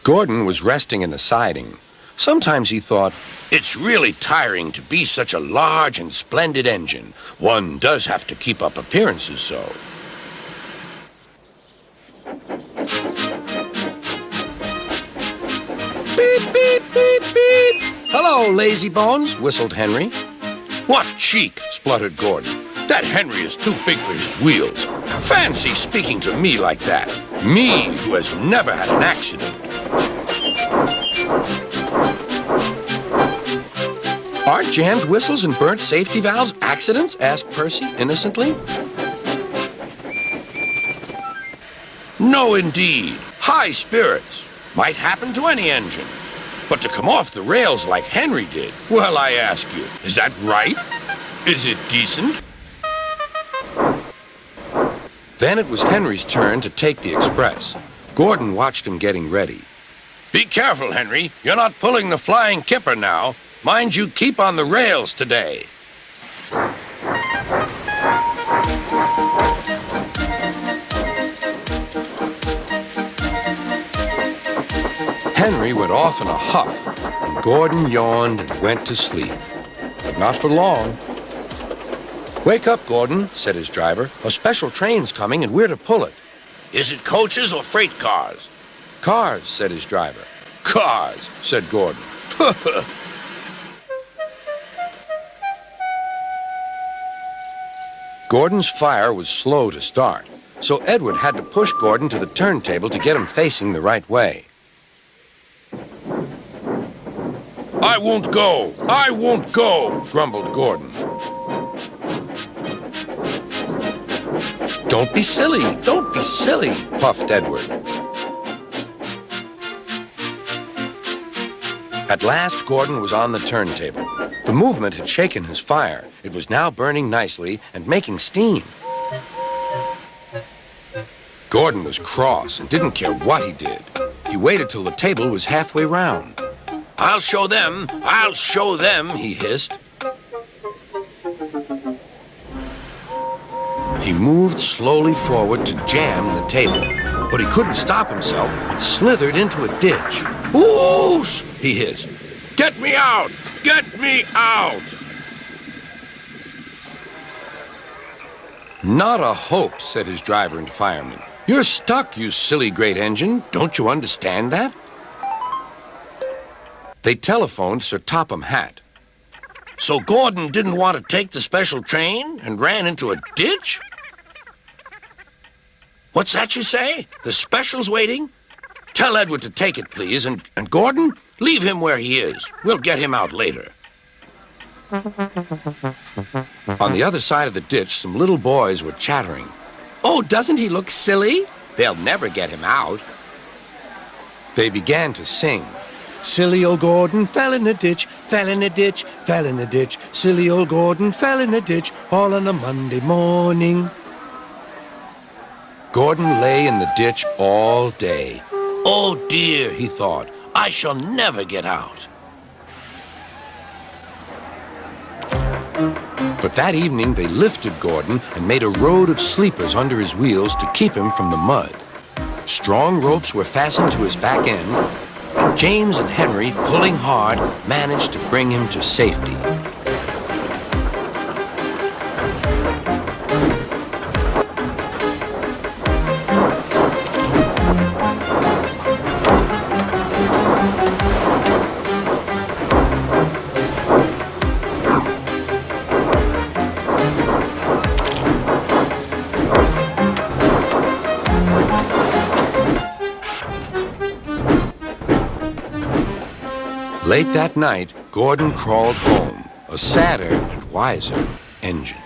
Gordon was resting in the siding. Sometimes he thought, it's really tiring to be such a large and splendid engine. One does have to keep up appearances so. Beep, beep, beep, beep. Hello, lazy bones, whistled Henry. What cheek, spluttered Gordon. That Henry is too big for his wheels. Fancy speaking to me like that. Me, who has never had an accident. Are jammed whistles and burnt safety valves accidents? Asked Percy innocently. No, indeed. High spirits. Might happen to any engine. But to come off the rails like Henry did, well, I ask you, is that right? Is it decent? Then it was Henry's turn to take the express. Gordon watched him getting ready. Be careful, Henry. You're not pulling the flying kipper now. Mind you keep on the rails today. Henry went off in a huff, and Gordon yawned and went to sleep. But not for long. Wake up, Gordon, said his driver. A special train's coming and we're to pull it. Is it coaches or freight cars? Cars, said his driver. Cars, said Gordon. Gordon's fire was slow to start, so Edward had to push Gordon to the turntable to get him facing the right way. I won't go! I won't go! Grumbled Gordon. Don't be silly! Don't be silly! Puffed Edward. At last, Gordon was on the turntable. The movement had shaken his fire. It was now burning nicely and making steam. Gordon was cross and didn't care what he did. He waited till the table was halfway round. I'll show them, he hissed. He moved slowly forward to jam the table, but he couldn't stop himself and slithered into a ditch. Whoosh! He hissed. Get me out! Get me out! Not a hope, said his driver and fireman. You're stuck, you silly great engine. Don't you understand that? They telephoned Sir Topham Hatt. So Gordon didn't want to take the special train and ran into a ditch? What's that you say? The special's waiting? Tell Edward to take it, please, and Gordon, leave him where he is. We'll get him out later. On the other side of the ditch, some little boys were chattering. Oh, doesn't he look silly? They'll never get him out. They began to sing. Silly old Gordon fell in a ditch, fell in a ditch, fell in a ditch. Silly old Gordon fell in a ditch, all on a Monday morning. Gordon lay in the ditch all day. Oh dear, he thought, I shall never get out. But that evening they lifted Gordon and made a road of sleepers under his wheels to keep him from the mud. Strong ropes were fastened to his back end, and James and Henry, pulling hard, managed to bring him to safety. Late that night, Gordon crawled home, a sadder and wiser engine.